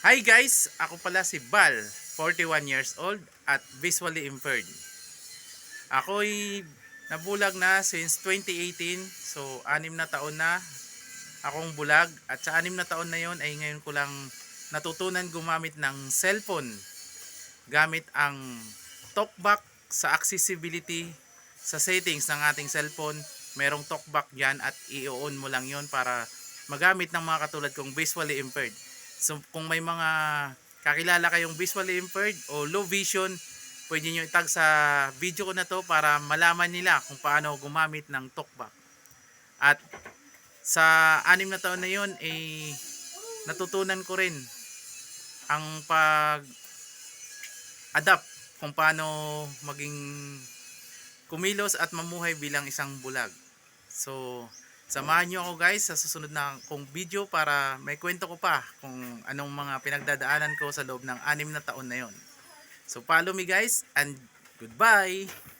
Hi guys! Ako pala si Bal, 41 years old at visually impaired. Ako'y nabulag na since 2018. So, 6 na taon na akong bulag. At sa 6 na taon na yon ay ngayon ko lang natutunan gumamit ng cellphone. Gamit ang talkback sa accessibility sa settings ng ating cellphone. Merong talkback dyan at i-on mo lang yon para magamit ng mga katulad kong visually impaired. So kung may mga kakilala kayong visually impaired o low vision, pwede nyo itag sa video ko na to para malaman nila kung paano gumamit ng talkback. At sa 6 na taon na yon ay natutunan ko rin ang pag-adapt kung paano maging kumilos at mamuhay bilang isang bulag. So samahan nyo ako guys sa susunod na kong video para may kwento ko pa kung anong mga pinagdadaanan ko sa loob ng 6 na taon na yon. So follow me guys and goodbye!